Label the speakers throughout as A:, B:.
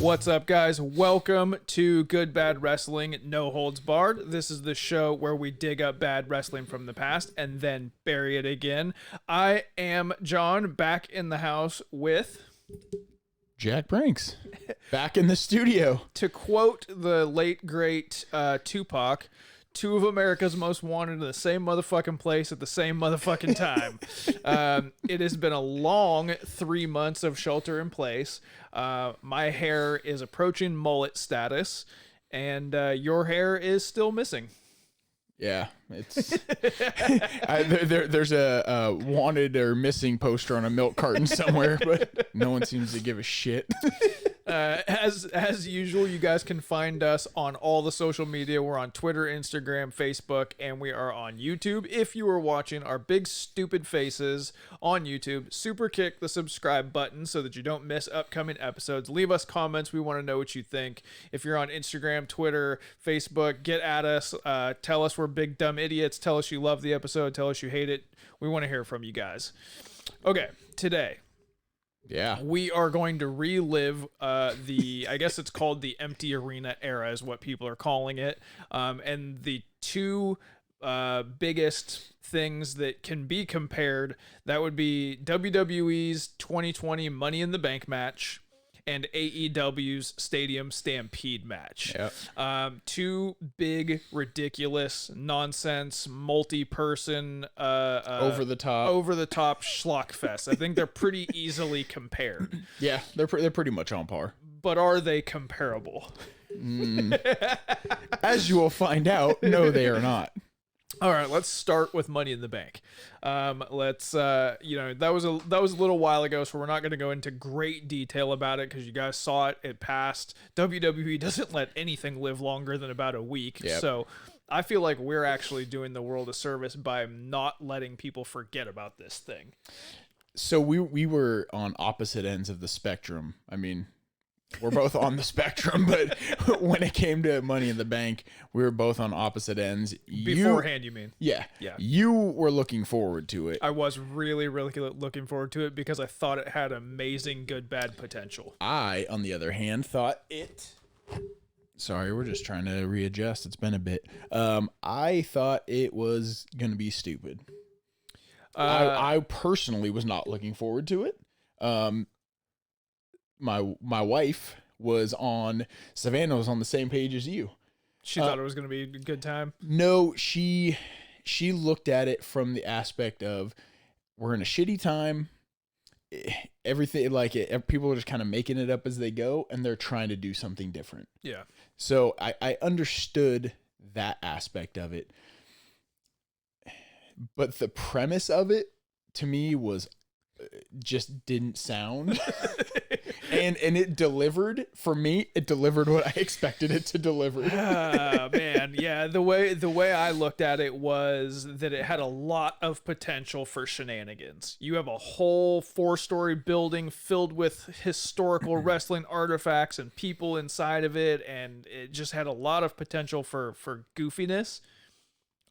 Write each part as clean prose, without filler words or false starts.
A: What's up, guys? Welcome to Good Bad Wrestling No Holds Barred. This is the show where we dig up bad wrestling from the past and then bury it again. I am John, back in the house with
B: Jack Brinks, back in the studio.
A: To quote the late, great Tupac, two of America's most wanted in the same motherfucking place at the same motherfucking time. It has been a long 3 months of shelter in place. My hair is approaching mullet status, and your hair is still missing.
B: Yeah, it's there's a wanted or missing poster on a milk carton somewhere, but no one seems to give a shit.
A: As usual, you guys can find us on all the social media. We're on Twitter, Instagram, Facebook, and we are on YouTube. If you are watching our big stupid faces on YouTube, super kick the subscribe button so that you don't miss upcoming episodes. Leave us comments. We want to know what you think. If you're on Instagram, Twitter, Facebook, get at us. Tell us we're big dumb idiots. Tell us you love the episode. Tell us you hate it. We want to hear from you guys. Okay, today.
B: Yeah,
A: we are going to relive I guess it's called the empty arena era is what people are calling it. And the two biggest things that can be compared, that would be WWE's 2020 Money in the Bank match and AEW's Stadium Stampede match.
B: Yep.
A: Two big, ridiculous, nonsense, multi-person,
B: over the top
A: schlock fest. I think they're pretty easily compared.
B: Yeah, they're pretty much on par.
A: But are they comparable?
B: As you will find out, no, they are not.
A: All right, let's start with Money in the Bank. That was a little while ago, so we're not going to go into great detail about it because you guys saw it. It passed. WWE doesn't let anything live longer than about a week.
B: Yep.
A: So I feel like we're actually doing the world a service by not letting people forget about this thing.
B: So we were on opposite ends of the spectrum. I mean, we're both on the spectrum, but when it came to Money in the Bank, we were both on opposite ends.
A: Beforehand, you mean?
B: Yeah.
A: Yeah.
B: You were looking forward to it.
A: I was really, really looking forward to it because I thought it had amazing good, bad potential.
B: I, on the other hand, thought it... Sorry, we're just trying to readjust. It's been a bit. I thought it was going to be stupid. I personally was not looking forward to it. My wife was on, Savannah was on the same page as you.
A: She thought it was going to be a good time?
B: No, she looked at it from the aspect of, we're in a shitty time. Everything, people are just kind of making it up as they go, and they're trying to do something different.
A: Yeah.
B: So I understood that aspect of it. But the premise of it, to me, was just didn't sound. And it delivered for me. It delivered what I expected it to deliver.
A: Man, yeah. The way I looked at it was that it had a lot of potential for shenanigans. You have a whole 4-story building filled with historical wrestling artifacts and people inside of it, and it just had a lot of potential for goofiness.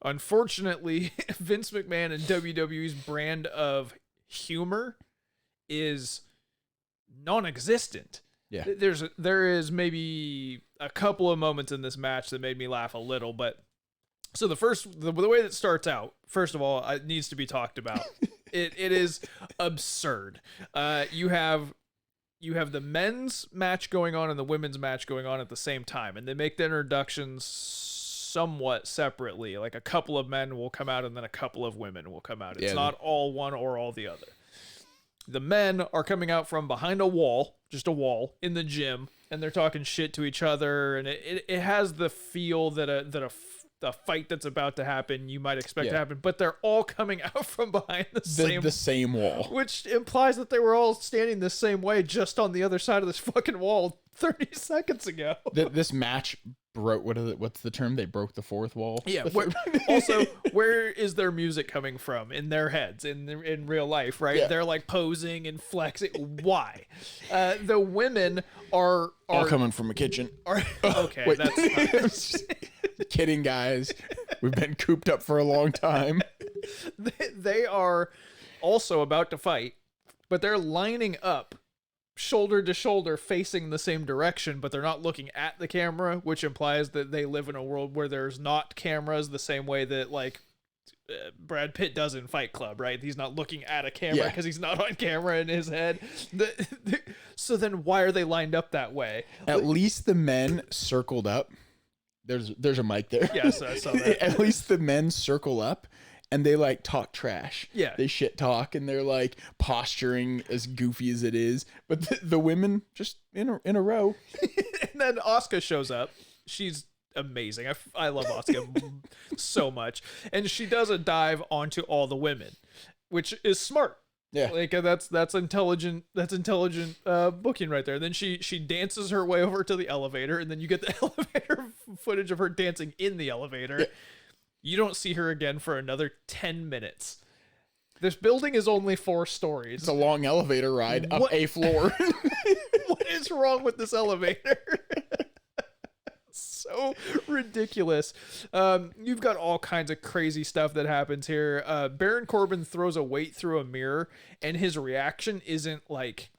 A: Unfortunately, Vince McMahon and WWE's brand of humor is non-existent.
B: Yeah.
A: There is maybe a couple of moments in this match that made me laugh a little, but so the way that starts out, first of all, it needs to be talked about. It is absurd. You have the men's match going on and the women's match going on at the same time, and they make the introductions somewhat separately. Like a couple of men will come out and then a couple of women will come out. It's not all one or all the other. The men are coming out from behind a wall, just a wall, in the gym, and they're talking shit to each other, and it has the feel that a fight that's about to happen you might expect to happen, but they're all coming out from behind the
B: same wall,
A: which implies that they were all standing the same way, just on the other side of this fucking wall 30 seconds ago.
B: This match broke, what's the term? They broke the fourth wall.
A: Yeah. Also, where is their music coming from in their heads in real life, right?
B: Yeah.
A: They're like posing and flexing. Why? The women are
B: all coming from a kitchen.
A: Okay,
B: wait,
A: that's
B: kidding, guys. We've been cooped up for a long time.
A: They are also about to fight, but they're lining up shoulder to shoulder facing the same direction, but they're not looking at the camera, which implies that they live in a world where there's not cameras the same way that like Brad Pitt does in Fight Club, right? He's not looking at a camera because he's not on camera in his head. So then why are they lined up that way?
B: At least the men circled up. There's a mic there.
A: Yes, I saw that.
B: At least the men circle up and they like talk trash.
A: Yeah.
B: They shit talk and they're like posturing as goofy as it is. But the women just in a row.
A: And then Asuka shows up. She's amazing. I love Asuka so much. And she does a dive onto all the women, which is smart.
B: Yeah.
A: Like that's intelligent booking right there. Then she dances her way over to the elevator, and then you get the elevator footage of her dancing in the elevator. Yeah. You don't see her again for another 10 minutes. This building is only 4 stories.
B: It's a long elevator ride up a floor.
A: What is wrong with this elevator? So ridiculous. You've got all kinds of crazy stuff that happens here. Baron Corbin throws a weight through a mirror, and his reaction isn't like,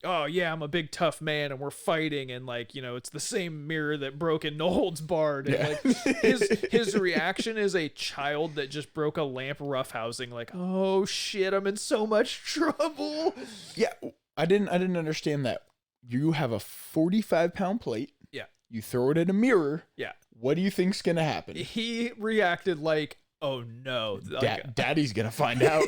A: oh yeah, I'm a big tough man and we're fighting, and like, you know, it's the same mirror that broke in No Holds Barred. And like his reaction is a child that just broke a lamp roughhousing, like, oh shit, I'm in so much trouble.
B: Yeah, I didn't understand that. You have a 45-pound plate.
A: Yeah.
B: You throw it in a mirror.
A: Yeah.
B: What do you think's gonna happen?
A: He reacted like, oh no,
B: Daddy's gonna find out.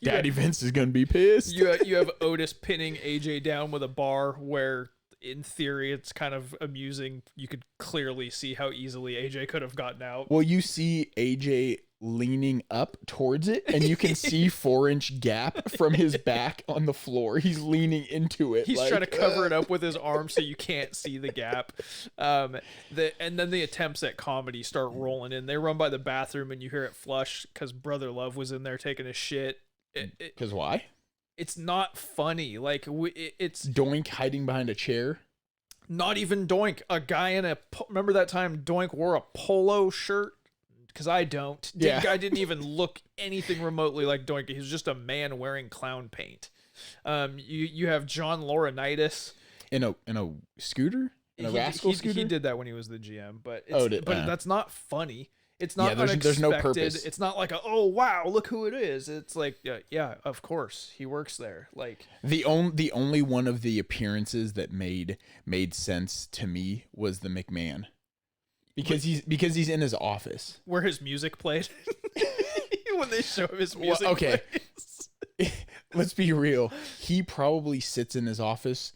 B: Daddy Vince is gonna be pissed.
A: You have Otis pinning AJ down with a bar where, in theory, it's kind of amusing. You could clearly see how easily AJ could have gotten out.
B: Well, you see AJ leaning up towards it, and you can see 4-inch gap from his back on the floor. He's leaning into it.
A: He's like, trying to cover it up with his arm so you can't see the gap. And then the attempts at comedy start rolling in. They run by the bathroom, and you hear it flush because Brother Love was in there taking a shit.
B: Because why?
A: It's not funny. Like it's
B: Doink hiding behind a chair.
A: Not even Doink. A guy in remember that time Doink wore a polo shirt? Because I don't.
B: Yeah.
A: Guy didn't even look anything remotely like Doink. He was just a man wearing clown paint. You have John Laurinaitis
B: in a scooter, in a rascal scooter.
A: He did that when he was the GM, but that's not funny. It's not unexpected.
B: There's no purpose.
A: It's not like oh wow, look who it is. It's like yeah, of course he works there. Like
B: the only one of the appearances that made sense to me was the McMahon. Because he's in his office
A: where his music played. When they show him his music.
B: Well, okay. Let's be real. He probably sits in his office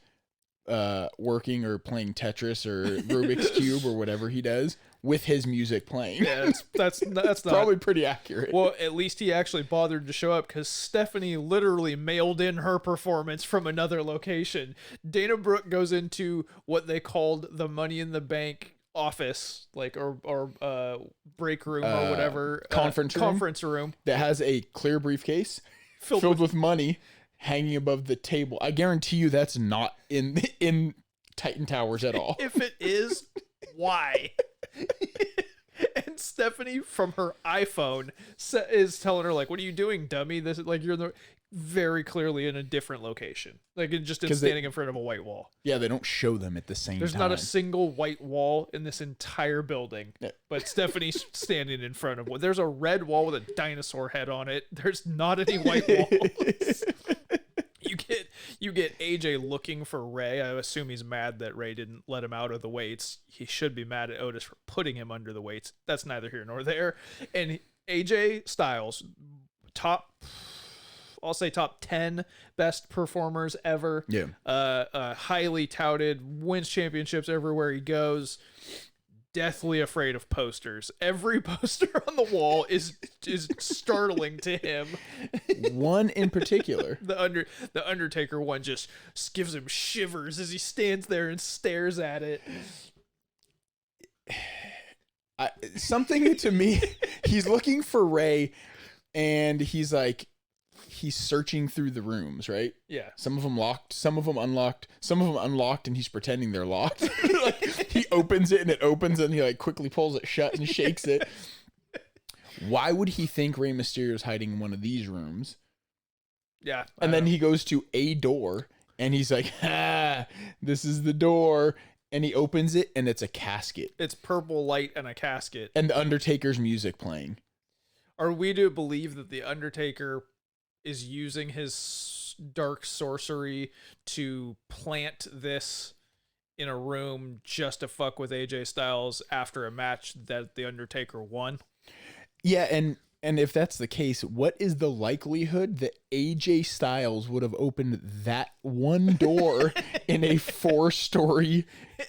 B: working or playing Tetris or Rubik's Cube or whatever he does with his music playing.
A: Yeah, that's
B: probably pretty accurate.
A: Well, at least he actually bothered to show up because Stephanie literally mailed in her performance from another location. Dana Brooke goes into what they called the Money in the Bank office, like or break room or whatever, conference room
B: that has a clear briefcase filled with money hanging above the table. I guarantee you that's not in Titan Towers at all.
A: If it is, why? And Stephanie from her iPhone is telling her like, "What are you doing, dummy? This is like you're very clearly in a different location, like just standing in front of a white wall."
B: Yeah, they don't show them at the same time.
A: There's not a single white wall in this entire building, but Stephanie's standing in front of one. There's a red wall with a dinosaur head on it. There's not any white walls. You get AJ looking for Ray. I assume he's mad that Ray didn't let him out of the weights. He should be mad at Otis for putting him under the weights. That's neither here nor there. And AJ Styles, I'll say top 10 best performers ever.
B: Yeah.
A: Highly touted, wins championships everywhere he goes. Deathly afraid of posters. Every poster on the wall is startling to him.
B: One in particular,
A: the Undertaker one just gives him shivers as he stands there and stares at it. Something
B: to me, he's looking for Ray, and he's searching through the rooms, right?
A: Yeah.
B: Some of them locked, some of them unlocked, some of them unlocked, and he's pretending they're locked. He opens it and it opens, and he quickly pulls it shut and shakes it. Why would he think Rey Mysterio is hiding in one of these rooms?
A: Yeah.
B: And then he goes to a door and he's like, this is the door. And he opens it and it's a casket.
A: It's purple light and a casket.
B: And the Undertaker's music playing.
A: Are we to believe that the Undertaker is using his dark sorcery to plant this in a room just to fuck with AJ Styles after a match that the Undertaker won?
B: Yeah, and if that's the case, what is the likelihood that AJ Styles would have opened that one door in a 4-story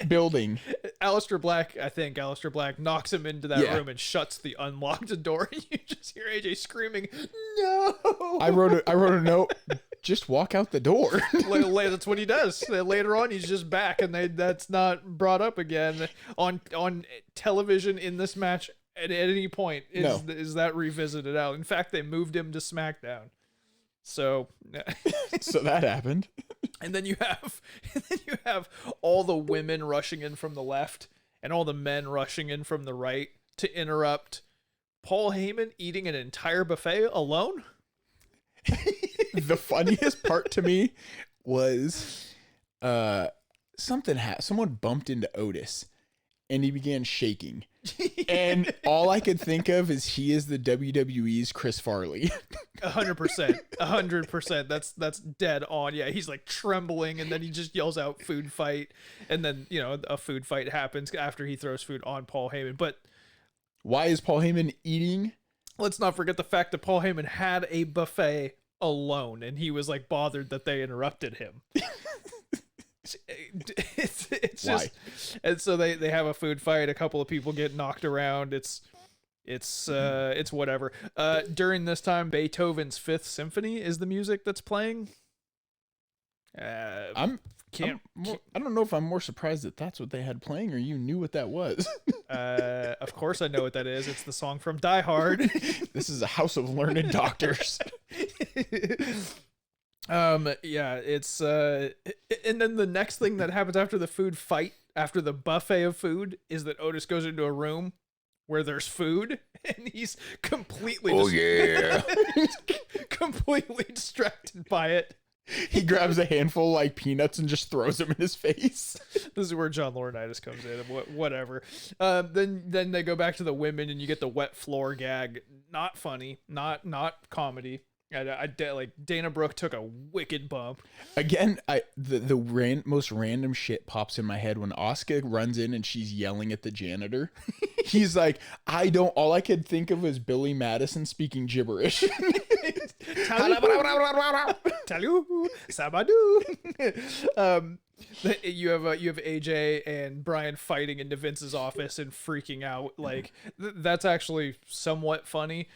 B: building?
A: Aleister Black knocks him into that room and shuts the unlocked door. And you just hear AJ screaming, "No!"
B: I wrote a note. Just walk out the door.
A: That's what he does. Later on, he's just back, and that's not brought up again on television in this match. At any point is that revisited out. In fact, they moved him to SmackDown. So
B: so that happened.
A: And then you have all the women rushing in from the left and all the men rushing in from the right to interrupt Paul Heyman eating an entire buffet alone.
B: The funniest part to me was someone bumped into Otis and he began shaking. And all I could think of is he is the WWE's Chris Farley.
A: 100%. That's dead on. Yeah, he's like trembling, and then he just yells out "food fight," and then a food fight happens after he throws food on Paul Heyman. But
B: why is Paul Heyman eating?
A: Let's not forget the fact that Paul Heyman had a buffet alone, and he was like bothered that they interrupted him. It's just, and so they have a food fight. A couple of people get knocked around. It's whatever. During this time, Beethoven's Fifth Symphony is the music that's playing.
B: I don't know if I'm more surprised that that's what they had playing, or you knew what that was.
A: Of course I know what that is. It's the song from Die Hard.
B: This is a house of learned doctors.
A: It's and then the next thing that happens after the food fight, after the buffet of food, is that Otis goes into a room where there's food and he's completely completely distracted by it.
B: He grabs a handful like peanuts and just throws them in his face.
A: This is where John Laurinaitis comes in. Whatever. Then they go back to the women and you get the wet floor gag. Not funny. Not comedy. Like Dana Brooke took a wicked bump.
B: Again, most random shit pops in my head when Asuka runs in and she's yelling at the janitor. He's like, all I could think of was Billy Madison speaking gibberish.
A: Talu, Sabadu. You have AJ and Brian fighting into Vince's office and freaking out. Like that's actually somewhat funny,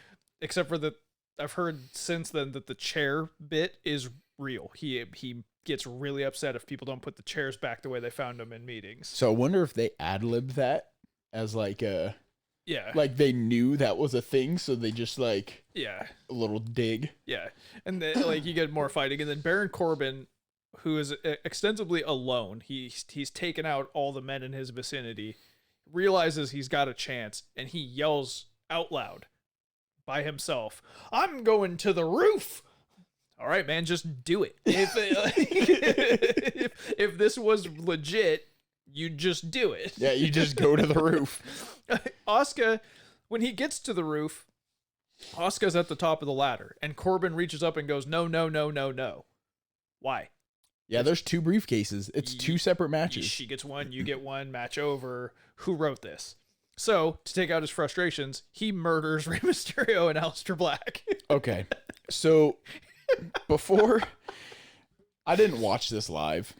A: except for that I've heard since then that the chair bit is real. He gets really upset if people don't put the chairs back the way they found them in meetings.
B: So I wonder if they ad-libbed that as like a like they knew that was a thing, so they just like a little dig.
A: Yeah, and then like you get more fighting, and then Baron Corbin, who is extensively alone, he's taken out all the men in his vicinity, realizes he's got a chance, and he yells out loud by himself, "I'm going to the roof." All right, man, just do it. If this was legit, you just do it.
B: Yeah, you just go to the roof.
A: Asuka, when he gets to the roof, Asuka's at the top of the ladder, and Corbin reaches up and goes, "No, no, no, no, no." Why?
B: Yeah, there's 2 briefcases. It's 2 separate matches.
A: She gets one, you get one, match over. Who wrote this? So, to take out his frustrations, he murders Rey Mysterio and Aleister Black.
B: Okay. So, before... I didn't watch this live.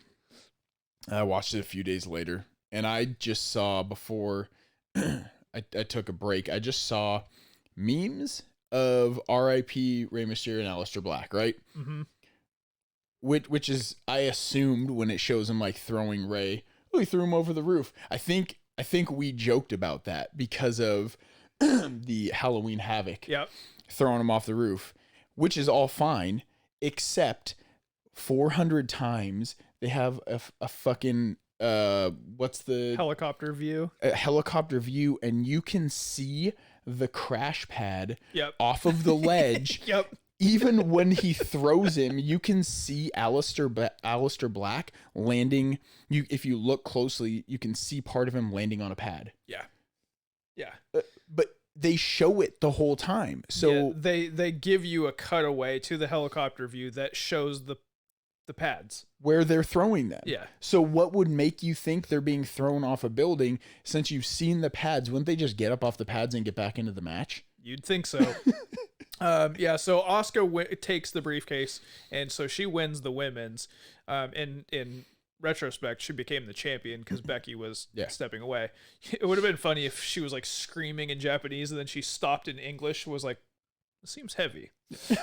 B: I watched it a few days later. And I just saw before I took a break, I just saw memes of R.I.P. Rey Mysterio and Aleister Black, right?
A: Mm-hmm.
B: Which is, I assumed when it shows him like throwing Rey, he threw him over the roof. I think we joked about that because of the Halloween Havoc.
A: Yep.
B: Throwing him off the roof, which is all fine, except 400 times they have a fucking what's the
A: helicopter view?
B: A helicopter view, and you can see the crash pad
A: yep.
B: off of the ledge.
A: Yep.
B: even when he throws him, you can see Alistair Black landing. If you look closely, you can see part of him landing on a pad.
A: Yeah. Yeah.
B: But they show it the whole time. So
A: they give you a cutaway to the helicopter view that shows the pads
B: where they're throwing them.
A: Yeah.
B: So what would make you think they're being thrown off a building since you've seen the pads? Wouldn't they just get up off the pads and get back into the match?
A: You'd think so. Yeah. So Asuka takes the briefcase, and so she wins the women's. In retrospect, she became the champion because Becky was stepping away. It would have been funny if she was like screaming in Japanese and then she stopped in English, was like, "It seems heavy."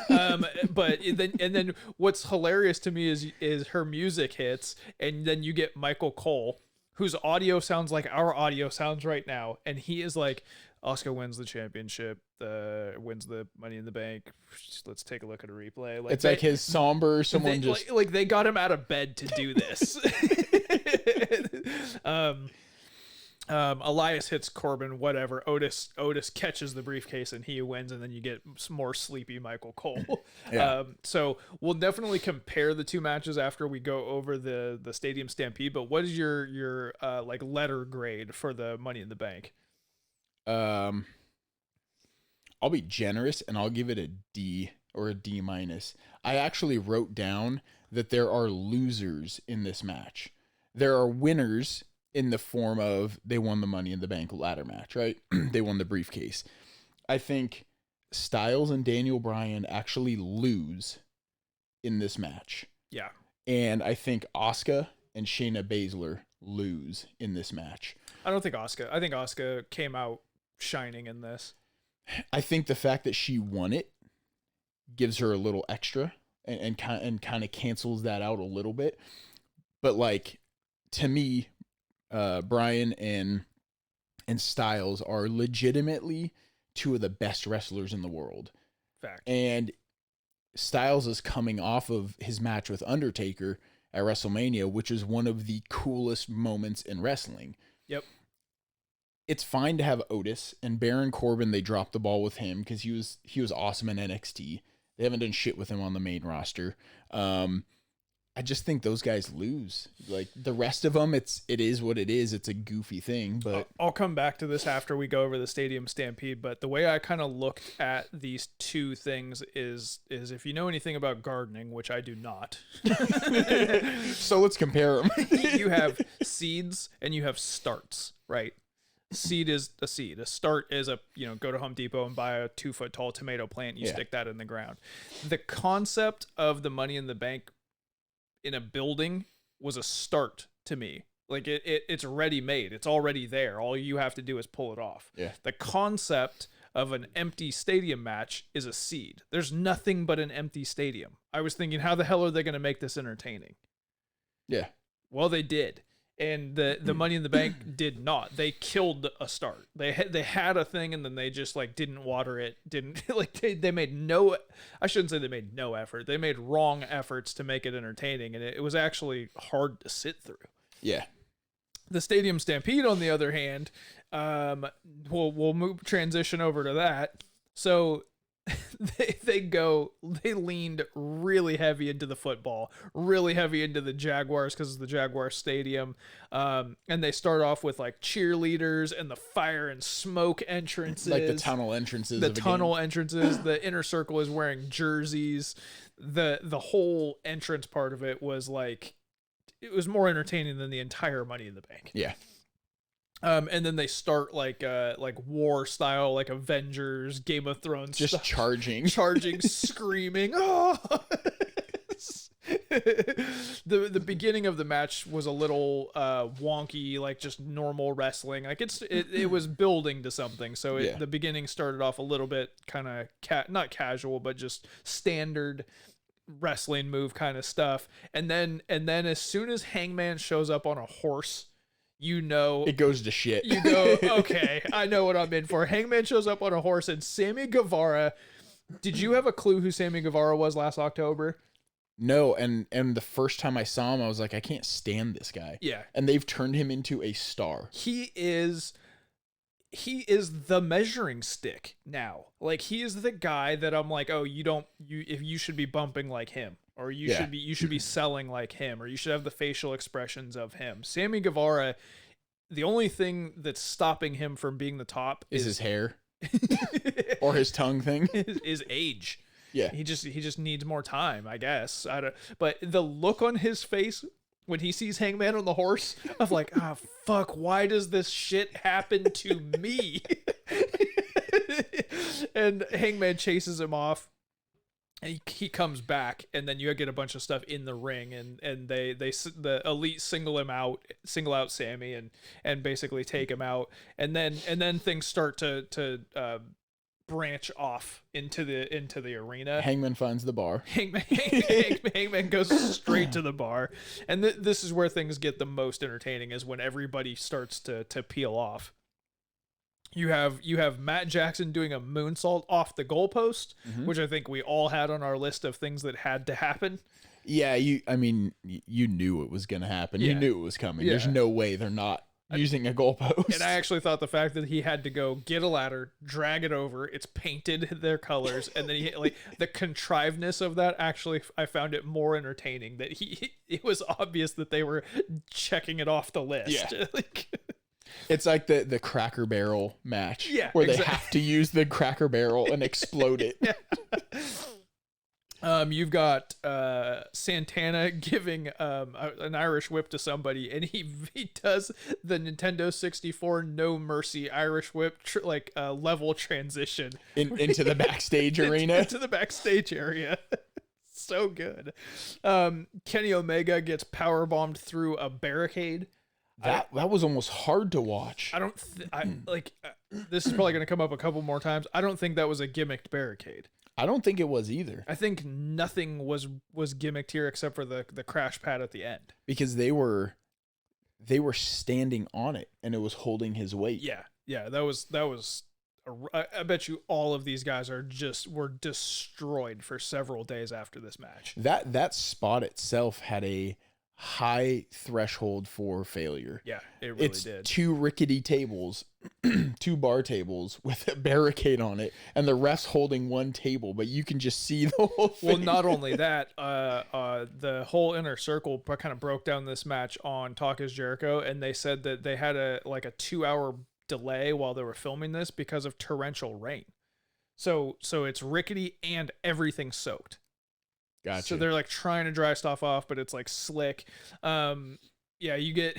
A: But then what's hilarious to me is her music hits, and then you get Michael Cole, whose audio sounds like our audio sounds right now, and he is like, Asuka wins the championship, wins the Money in the Bank. Let's take a look at a replay.
B: Like, it's like his somber. Someone just
A: like they got him out of bed to do this. Elias hits Corbin, whatever. Otis catches the briefcase and he wins, and then you get some more sleepy Michael Cole.
B: Yeah.
A: So we'll definitely compare the two matches after we go over the Stadium Stampede. But what is your like letter grade for the Money in the Bank?
B: I'll be generous and I'll give it a D or a D minus. I actually wrote down that there are losers in this match. There are winners in the form of they won the Money in the Bank ladder match, right? They won the briefcase. I think Styles and Daniel Bryan actually lose in this match.
A: Yeah.
B: And I think Asuka and Shayna Baszler lose in this match.
A: I don't think Asuka. I think Asuka came out shining in this.
B: I think the fact that she won it gives her a little extra and kind of cancels that out a little bit. But like, to me, Bryan and Styles are legitimately two of the best wrestlers in the world.
A: Fact.
B: And Styles is coming off of his match with Undertaker at WrestleMania, which is one of the coolest moments in wrestling.
A: Yep.
B: It's fine to have Otis and Baron Corbin. They dropped the ball with him because he was awesome in NXT. They haven't done shit with him on the main roster. I just think those guys lose. Like the rest of them, it is what it is. It's a goofy thing, but
A: I'll come back to this after we go over the Stadium Stampede. But the way I kind of looked at these two things is if you know anything about gardening, which I do not.
B: So let's compare them.
A: You have seeds and you have starts, right? Seed is a seed. A start is go to Home Depot and buy a 2-foot tall tomato plant. You stick that in the ground. The concept of the Money in the Bank in a building was a start to me. Like it's ready made. It's already there. All you have to do is pull it off.
B: Yeah.
A: The concept of an empty stadium match is a seed. There's nothing but an empty stadium. I was thinking, how the hell are they going to make this entertaining?
B: Yeah.
A: Well, they did. And the Money in the Bank did not. They killed a start. They had a thing, and then they just like didn't water it. Didn't like they made no. I shouldn't say they made no effort. They made wrong efforts to make it entertaining, and it was actually hard to sit through.
B: Yeah.
A: The Stadium Stampede, on the other hand, we'll transition over to that. So they leaned really heavy into the football, really heavy into the Jaguars because it's the Jaguar Stadium. And they start off with like cheerleaders and the fire and smoke entrances.
B: Like the tunnel entrances.
A: The inner circle is wearing jerseys. The whole entrance part of it was like, it was more entertaining than the entire Money in the Bank.
B: Yeah.
A: And then they start like war style, like Avengers, Game of Thrones,
B: just
A: stuff.
B: charging,
A: screaming. Oh! The beginning of the match was a little wonky, like just normal wrestling. Like it was building to something. So the beginning started off a little bit kind of not casual, but just standard wrestling move kind of stuff. And then as soon as Hangman shows up on a horse, it
B: goes to shit.
A: You go, okay, I know what I'm in for. Hangman shows up on a horse, and Sammy Guevara. Did you have a clue who Sammy Guevara was last October?
B: No, and the first time I saw him, I was like, I can't stand this guy.
A: Yeah.
B: And they've turned him into a star.
A: He is he is the measuring stick now. Like, he is the guy that I'm like, oh, you should be bumping like him, or you should be selling like him, or you should have the facial expressions of him. Sammy Guevara, the only thing that's stopping him from being the top
B: is his hair or his tongue thing,
A: is age.
B: Yeah,
A: he just needs more time, I guess. But the look on his face when he sees Hangman on the horse, of like, ah, oh, fuck, why does this shit happen to me? And Hangman chases him off. And he comes back, and then you get a bunch of stuff in the ring, and the Elite single out Sammy, and basically take him out, and then things start to branch off into the arena.
B: Hangman finds the bar.
A: Hangman goes straight to the bar, and this is where things get the most entertaining, is when everybody starts to peel off. You have Matt Jackson doing a moonsault off the goalpost, which I think we all had on our list of things that had to happen.
B: Yeah, you knew it was going to happen. Yeah. You knew it was coming. Yeah. There's no way they're not using a goalpost.
A: And I actually thought the fact that he had to go get a ladder, drag it over, it's painted their colors, and then the contrivedness of that, actually I found it more entertaining, that it was obvious that they were checking it off the list.
B: Yeah. It's like the Cracker Barrel match, where they have to use the Cracker Barrel and explode it.
A: Yeah. You've got Santana giving an Irish whip to somebody, and he does the Nintendo 64 No Mercy Irish whip level transition
B: into the backstage arena,
A: into the backstage area. So good. Kenny Omega gets powerbombed through a barricade.
B: That was almost hard to watch.
A: I don't this is probably going to come up a couple more times. I don't think that was a gimmicked barricade.
B: I don't think it was either.
A: I think nothing was gimmicked here except for the crash pad at the end, because
B: they were standing on it and it was holding his weight.
A: Yeah, that was I bet you all of these guys were destroyed for several days after this match.
B: That spot itself had a high threshold for failure.
A: Yeah, it really did.
B: Two rickety tables, 2 bar tables with a barricade on it, and the refs holding one table, but you can just see the whole thing.
A: Well, not only that, the whole Inner Circle kind of broke down this match on Talk Is Jericho, and they said that they had a 2-hour delay while they were filming this because of torrential rain. So it's rickety and everything soaked.
B: Gotcha.
A: So they're trying to dry stuff off, but it's slick. Yeah, you get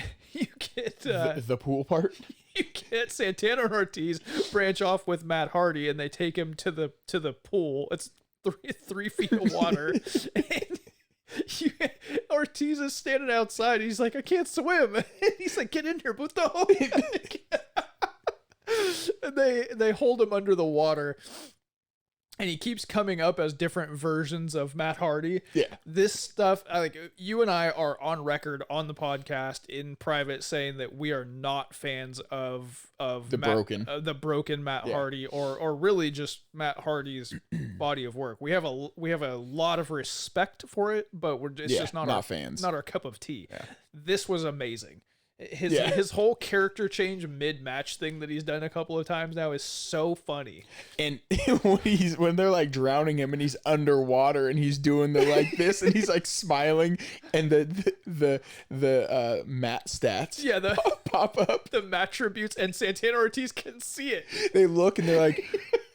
B: the pool part.
A: You get Santana and Ortiz branch off with Matt Hardy, and they take him to the pool. It's 3 feet of water. And Ortiz is standing outside. He's like, I can't swim. And he's like, get in here, puto. And they hold him under the water. And he keeps coming up as different versions of Matt Hardy.
B: Yeah.
A: This stuff, you and I are on record on the podcast in private saying that we are not fans of the broken Matt Hardy, or really just Matt Hardy's body of work. We have a lot of respect for it, but it's just not our
B: fans.
A: Not our cup of tea.
B: Yeah.
A: This was amazing. His whole character change mid-match thing that he's done a couple of times now is so funny. And
B: when they're drowning him and he's underwater and he's doing the this and he's smiling, and the mat stats pop up,
A: the mat tributes, and Santana Ortiz can see it.
B: They look and they're like,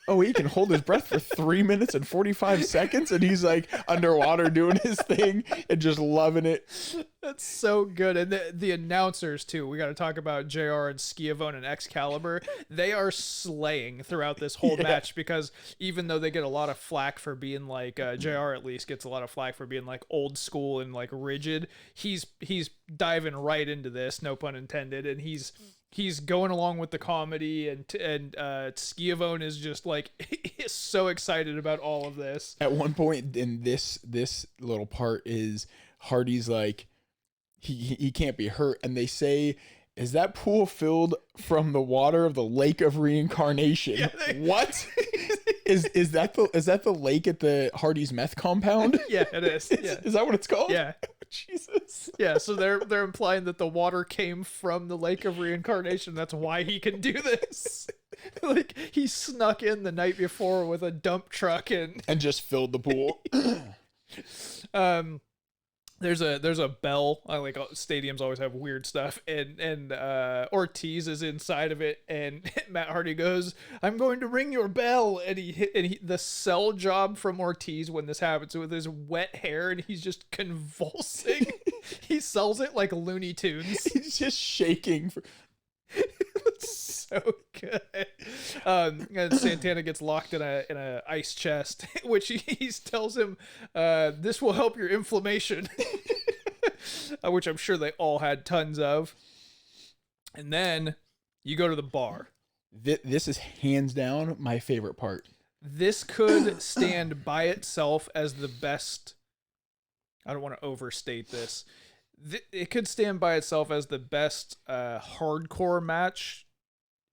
B: oh, he can hold his breath for 3 minutes and 45 seconds, and he's underwater doing his thing and just loving it.
A: That's so good. And the announcers too. We got to talk about JR and Schiavone and Excalibur. They are slaying throughout this whole match, because even though they get a lot of flack for being JR at least gets a lot of flack for being old school and rigid, he's diving right into this, no pun intended, and he's going along with the comedy, and Schiavone is just he's so excited about all of this.
B: At one point in this little part is Hardy's he can't be hurt, and they say, is that pool filled from the water of the Lake of Reincarnation? Yeah,
A: what?
B: Is that the lake at the Hardy's meth compound?
A: Yeah, it is. Yeah.
B: Is that what it's called?
A: Yeah.
B: Jesus.
A: Yeah, so they're implying that the water came from the lake of reincarnation. That's why he can do this. Like he snuck in the night before with a dump truck and
B: just filled the pool.
A: There's a bell. Like stadiums always have weird stuff, and Ortiz is inside of it, and Matt Hardy goes, "I'm going to ring your bell," and the sell job from Ortiz when this happens with his wet hair, and he's just convulsing. He sells it like Looney Tunes.
B: He's just shaking.
A: So good. And Santana gets locked in a ice chest, which he tells him, "This will help your inflammation," which I'm sure they all had tons of. And then you go to the bar.
B: This is hands down my favorite part.
A: This could stand by itself as the best. I don't want to overstate this. It could stand by itself as the best hardcore match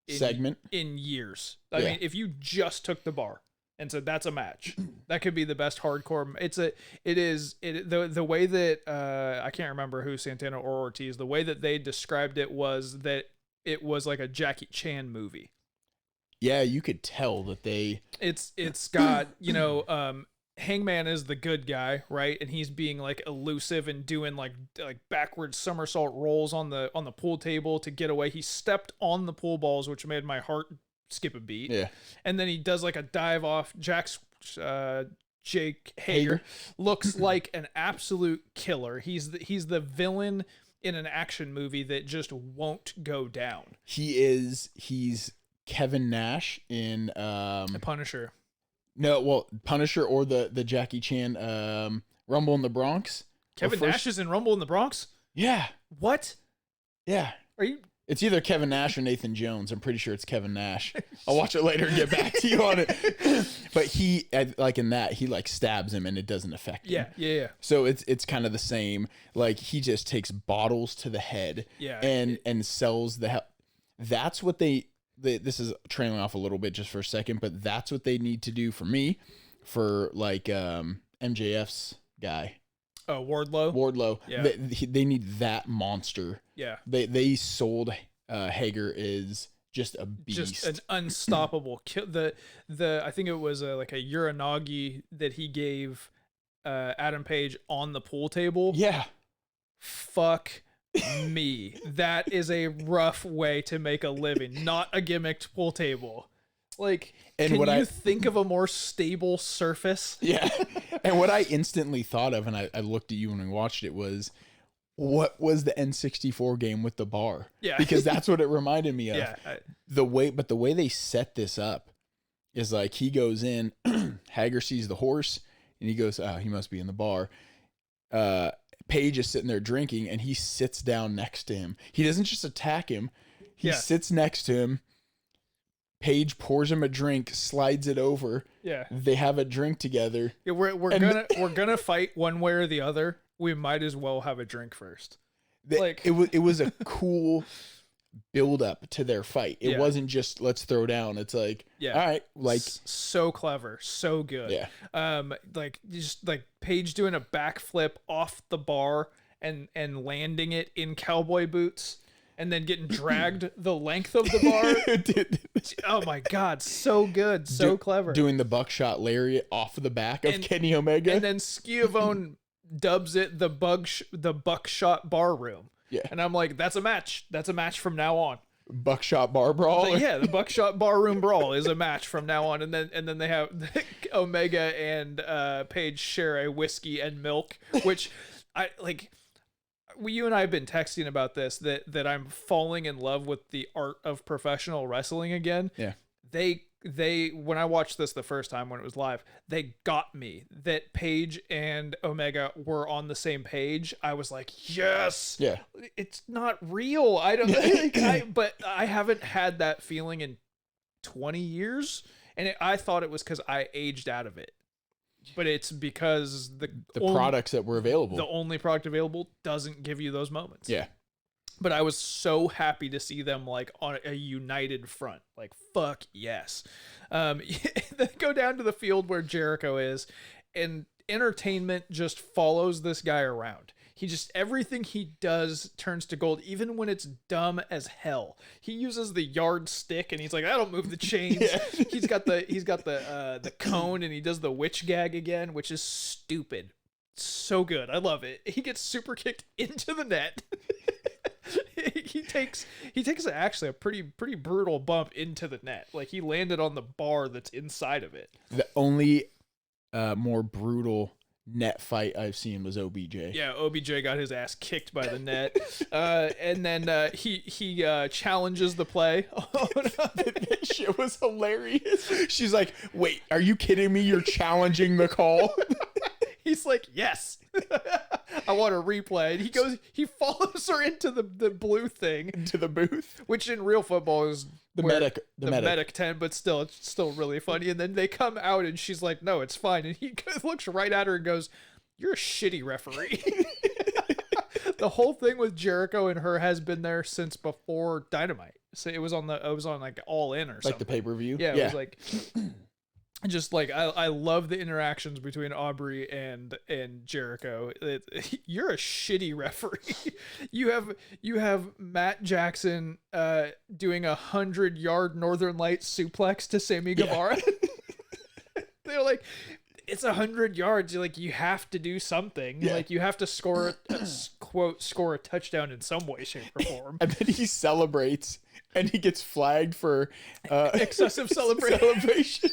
B: segment
A: in years. I mean, if you just took the bar and said that's a match, that could be the best hardcore. The way that I can't remember who, Santana or Ortiz, the way that they described it was that it was like a Jackie Chan movie.
B: Yeah, you could tell that
A: it's got, Hangman is the good guy, right? And he's being like elusive and doing like backwards somersault rolls on the pool table to get away. He stepped on the pool balls, which made my heart skip a beat.
B: Yeah.
A: And then he does like a dive off. Jake Hager looks like an absolute killer. He's the villain in an action movie that just won't go down.
B: He's Kevin Nash in
A: Punisher.
B: No, well, Punisher or the Jackie Chan Rumble in the Bronx.
A: Kevin Nash is in Rumble in the Bronx?
B: Yeah.
A: What?
B: Yeah.
A: Are you?
B: It's either Kevin Nash or Nathan Jones. I'm pretty sure it's Kevin Nash. I'll watch it later and get back to you on it. But he, like in that, he like stabs him and it doesn't affect him.
A: Yeah.
B: So it's kind of the same. Like he just takes bottles to the head.
A: Yeah.
B: And sells the. That's what this is trailing off a little bit just for a second, but that's what they need to do for me, for like MJF's guy.
A: Oh, Wardlow.
B: Yeah. They need that monster.
A: Yeah.
B: They sold Hager is just a beast.
A: Just an unstoppable kill. I think it was like a Uranagi that he gave Adam Page on the pool table.
B: Yeah.
A: Fuck me. That is a rough way to make a living. Not a gimmicked pool table. Like, can you think of a more stable surface?
B: Yeah. And what I instantly thought of, and I looked at you when we watched it, was what was the N64 game with the bar?
A: Yeah.
B: Because that's what it reminded me of.
A: Yeah.
B: The way they set this up is like he goes in, Hager sees the horse, and he goes, "Oh, he must be in the bar." Paige is sitting there drinking, and he sits down next to him. He doesn't just attack him. He sits next to him. Paige pours him a drink, slides it over.
A: Yeah.
B: They have a drink together.
A: Yeah, we're gonna fight one way or the other. We might as well have a drink first.
B: It was a cool build up to their fight. It wasn't just let's throw down. It's like, all right, like
A: so clever, so good.
B: Yeah.
A: Like just like Paige doing a backflip off the bar and landing it in cowboy boots and then getting dragged the length of the bar.
B: Dude.
A: Oh my God, so good, so clever.
B: Doing the buckshot lariat off of the back of Kenny Omega,
A: and then Schiavone dubs it the buckshot bar room.
B: Yeah.
A: And I'm like, that's a match. That's a match from now on.
B: Buckshot bar brawl.
A: The buckshot barroom brawl is a match from now on. And then they have Omega and Paige share a whiskey and milk, which I like. You and I have been texting about this, that I'm falling in love with the art of professional wrestling again.
B: Yeah.
A: They when I watched this the first time when it was live, they got me that Paige and Omega were on the same page. I was like, yes.
B: Yeah.
A: It's not real. I don't but I haven't had that feeling in 20 years. And I thought it was because I aged out of it. But it's because the
B: products that were available.
A: The only product available doesn't give you those moments.
B: Yeah.
A: But I was so happy to see them like on a united front. Like, fuck yes. They go down to the field where Jericho is, and entertainment just follows this guy around. everything he does turns to gold, even when it's dumb as hell. He uses the yard stick and he's like, I don't move the chains. Yeah. He's got the cone and he does the witch gag again, which is stupid. So good. I love it. He gets super kicked into the net. he takes actually a pretty brutal bump into the net. Like he landed on the bar that's inside of it.
B: The only more brutal net fight I've seen was OBJ.
A: Yeah, OBJ got his ass kicked by the net. And then he challenges the play. Oh, no.
B: That shit was hilarious. She's like, wait, are you kidding me? You're challenging the call?
A: He's like, yes. I want a replay. And he follows her into the blue thing.
B: Into the booth.
A: Which in real football is
B: the medic
A: tent, but still, it's still really funny. And then they come out and she's like, no, it's fine. And he looks right at her and goes, you're a shitty referee. The whole thing with Jericho and her has been there since before Dynamite. So it was on like All In or something.
B: Like the pay-per-view?
A: Yeah, it was like... Just like I love the interactions between Aubrey and Jericho. You're a shitty referee. You have Matt Jackson doing 100-yard Northern Lights suplex to Sammy Guevara. Yeah. They're like, it's 100 yards. Like you have to do something. Yeah. Like you have to score a touchdown in some way, shape, or form.
B: And then he celebrates, and he gets flagged for
A: excessive celebration.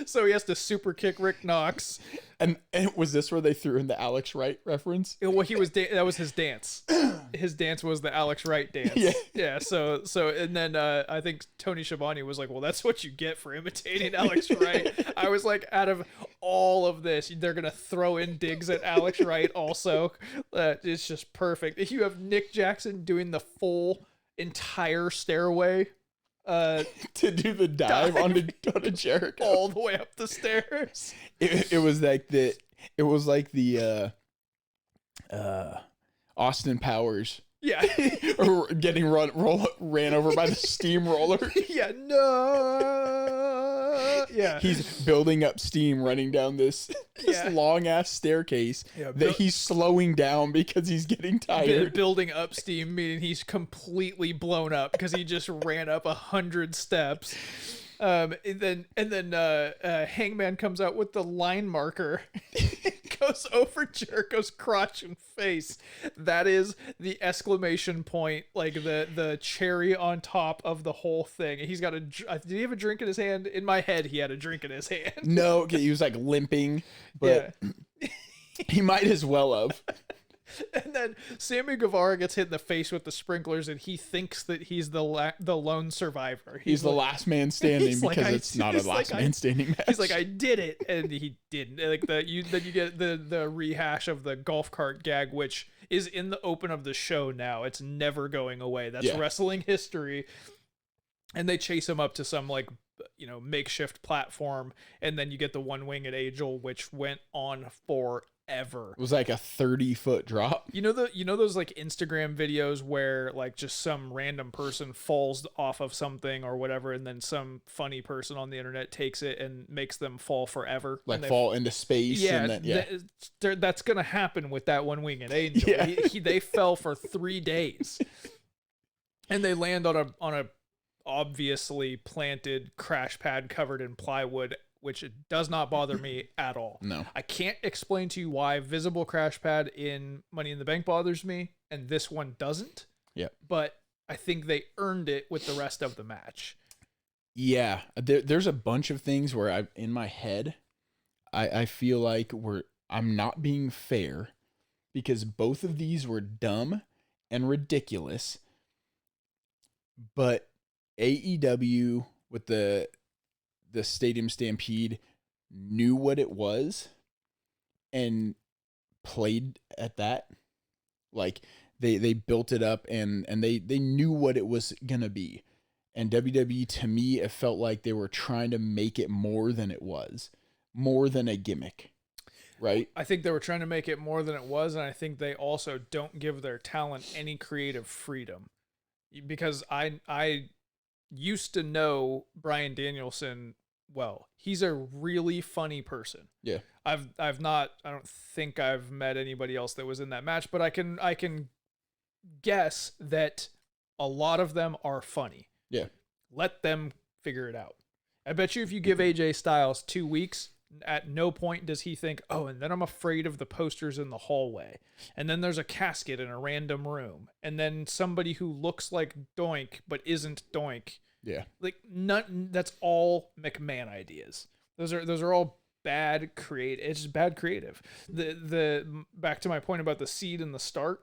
A: So he has to super kick Rick Knox.
B: And was this where they threw in the Alex Wright reference?
A: Well, that was his dance. His dance was the Alex Wright dance. Yeah. So and then I think Tony Schiavone was like, well, that's what you get for imitating Alex Wright. I was like, out of all of this, they're gonna throw in digs at Alex Wright also. It's just perfect. You have Nick Jackson doing the full entire stairway.
B: To do the dive on a Jericho
A: all the way up the stairs.
B: It was like the Austin Powers.
A: Yeah.
B: Or getting ran over by the steamroller.
A: Yeah, no. Yeah.
B: He's building up steam running down this long ass staircase that he's slowing down because he's getting tired.
A: Building up steam, meaning he's completely blown up because he just ran up 100 steps. And then Hangman comes out with the line marker. Goes over Jericho's crotch and face. That is the exclamation point, like the cherry on top of the whole thing. He's got did he have a drink in his hand? In my head, he had a drink in his hand.
B: No, he was like limping, but he might as well have.
A: And then Sammy Guevara gets hit in the face with the sprinklers, and he thinks that he's the lone survivor.
B: He's the last man standing because it's not a last man standing match.
A: He's like, I did it, and he didn't. Like then you get the rehash of the golf cart gag, which is in the open of the show now. It's never going away. That's wrestling history. And they chase him up to some makeshift platform, and then you get the one-winged angel, which went on forever.
B: It was like a 30-foot drop.
A: You know those like Instagram videos where like just some random person falls off of something or whatever, and then some funny person on the internet takes it and makes them fall forever,
B: like fall into space.
A: That's gonna happen with that one-winged angel. Yeah. They fell for 3 days, and they land on a obviously planted crash pad covered in plywood, which does not bother me at all.
B: No.
A: I can't explain to you why visible crash pad in Money in the Bank bothers me and this one doesn't.
B: Yeah.
A: But I think they earned it with the rest of the match.
B: Yeah. There's a bunch of things where in my head, I feel like I'm not being fair because both of these were dumb and ridiculous. But AEW with the Stadium Stampede knew what it was and played at that. Like they built it up and they knew what it was gonna be. And WWE, to me, it felt like they were trying to make it more than it was, more than a gimmick, right?
A: I think they were trying to make it more than it was, and I think they also don't give their talent any creative freedom. Because I used to know Bryan Danielson well. He's a really funny person.
B: Yeah.
A: I don't think I've met anybody else that was in that match, but I can guess that a lot of them are funny.
B: Yeah.
A: Let them figure it out. I bet you if you give AJ Styles 2 weeks, at no point does he think, oh, and then I'm afraid of the posters in the hallway. And then there's a casket in a random room. And then somebody who looks like Doink but isn't Doink.
B: Yeah.
A: Like, that's all McMahon ideas. Those are all bad creative. It's just bad creative. The back to my point about the seed in the start.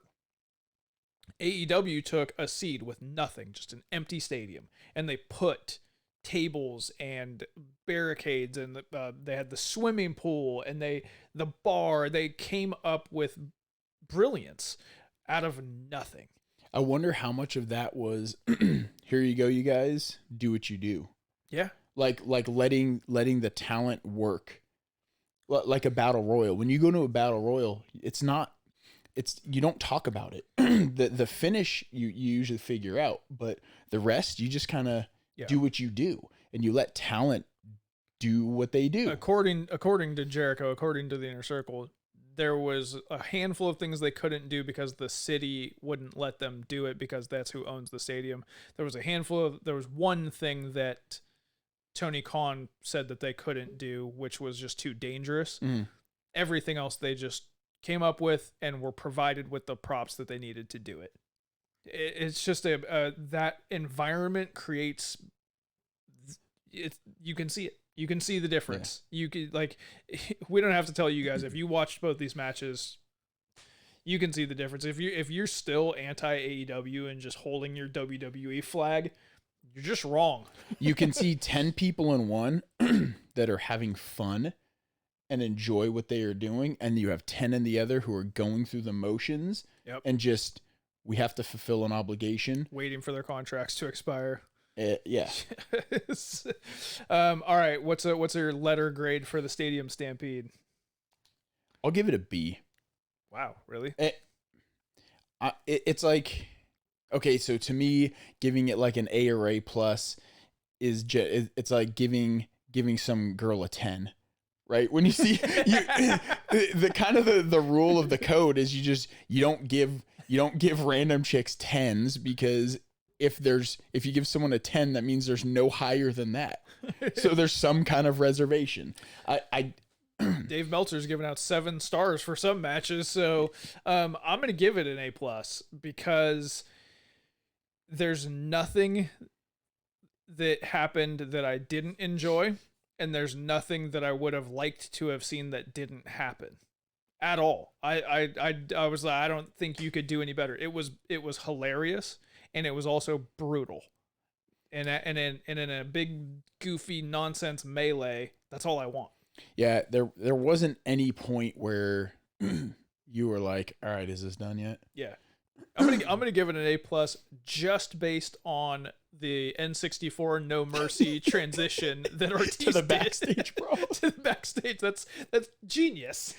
A: AEW took a seed with nothing, just an empty stadium, and they put tables and barricades, and they had the swimming pool and the bar. They came up with brilliance out of nothing.
B: I wonder how much of that was here you go, you guys, do what you do.
A: Yeah.
B: Like letting the talent work. Like a battle royal. When you go to a battle royal, you don't talk about it. The finish you usually figure out, but the rest you just kind of do what you do, and you let talent do what they do.
A: According to Jericho, according to the Inner Circle, there was a handful of things they couldn't do because the city wouldn't let them do it because that's who owns the stadium. There was one thing that Tony Khan said that they couldn't do, which was just too dangerous. Everything else they just came up with and were provided with the props that they needed to do it. It's just that environment creates it. You can see it. You can see the difference. Yeah. You can, like, we don't have to tell you guys, if you watched both these matches, you can see the difference. If you're still anti AEW and just holding your WWE flag, you're just wrong.
B: You can see 10 people in one that are having fun and enjoy what they are doing, and you have 10 in the other who are going through the motions and just, we have to fulfill an obligation,
A: waiting for their contracts to expire.
B: Yeah.
A: All right. What's your letter grade for the Stadium Stampede?
B: I'll give it a B.
A: Wow, really?
B: It's like, okay, so to me, giving it like an A or A plus it's like giving some girl a 10. Right? When you see the kind of the rule of the code is you don't give random chicks 10s, because if you give someone a 10, that means there's no higher than that. So there's some kind of reservation.
A: Dave Meltzer's giving out 7 stars for some matches, so I'm going to give it an A+ because there's nothing that happened that I didn't enjoy, and there's nothing that I would have liked to have seen that didn't happen at all. I was like, I don't think you could do any better. It was hilarious, and it was also brutal. And in a big goofy nonsense melee, that's all I want.
B: Yeah, there wasn't any point where you were like, all right, is this done yet?
A: Yeah. I'm gonna give it an A+ just based on the N64 No Mercy transition that Ortiz
B: to the backstage, bro.
A: To the backstage. That's genius.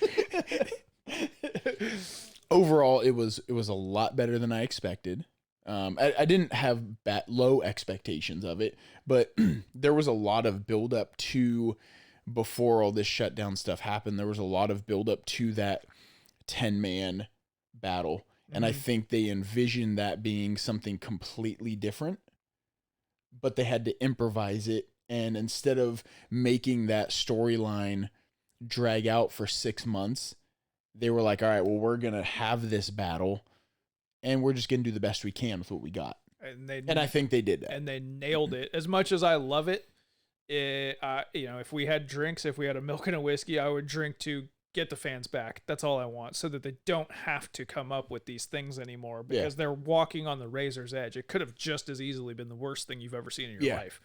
B: Overall, it was a lot better than I expected. I didn't have low expectations of it, but there was a lot of build up to, before all this shutdown stuff happened, there was a lot of build up to that 10-man battle. And I think they envisioned that being something completely different, but they had to improvise it. And instead of making that storyline drag out for 6 months, they were like, all right, well, we're going to have this battle, and we're just going to do the best we can with what we got. And I think they did that.
A: And they nailed it. As much as I love it, if we had drinks, if we had a milk and a whiskey, I would drink to get the fans back. That's all I want, so that they don't have to come up with these things anymore, because they're walking on the razor's edge. It could have just as easily been the worst thing you've ever seen in your life.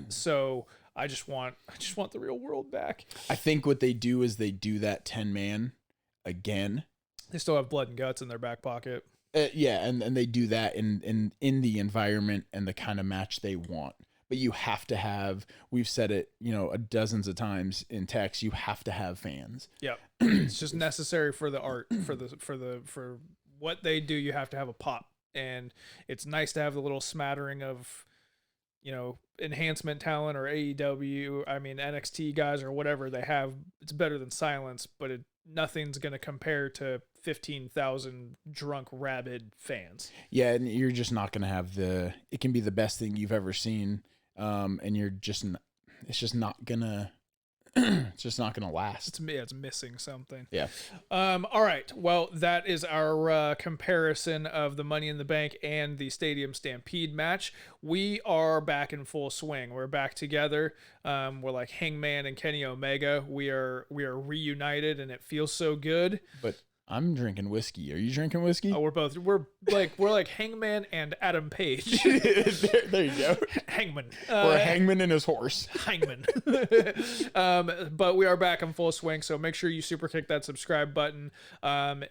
A: So I just want the real world back.
B: I think what they do is they do that 10-man again.
A: They still have blood and guts in their back pocket.
B: And they do that in the environment and the kind of match they want. But you have to have, we've said it, dozens of times in text, you have to have fans.
A: Yeah. It's just necessary for the art, for what they do. You have to have a pop, and it's nice to have the little smattering of enhancement talent or AEW, I mean NXT guys or whatever they have, it's better than silence, but nothing's going to compare to 15,000 drunk rabid fans.
B: Yeah, and you're just not going to have it can be the best thing you've ever seen, and it's just not going to it's just not going to last.
A: It's missing something.
B: Yeah.
A: All right. Well, that is our comparison of the Money in the Bank and the Stadium Stampede match. We are back in full swing. We're back together. We're like Hangman and Kenny Omega. We are reunited, and it feels so good.
B: But I'm drinking whiskey. Are you drinking whiskey?
A: Oh, we're like Hangman and Adam Page.
B: there you go.
A: Hangman.
B: Or Hangman and his horse.
A: Hangman. But we are back in full swing, so make sure you super kick that subscribe button.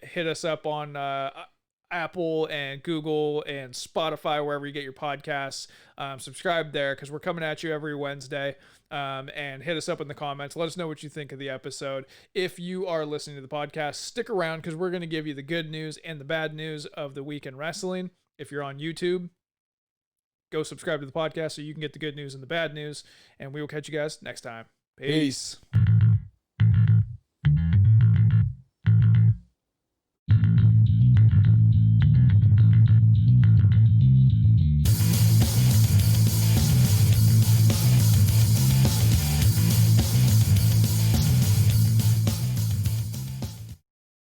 A: Hit us up on Apple and Google and Spotify, wherever you get your podcasts. Subscribe there because we're coming at you every Wednesday. And hit us up in the comments. Let us know what you think of the episode. If you are listening to the podcast, stick around because we're going to give you the good news and the bad news of the week in wrestling. If you're on YouTube, go subscribe to the podcast so you can get the good news and the bad news. And we will catch you guys next time. Peace.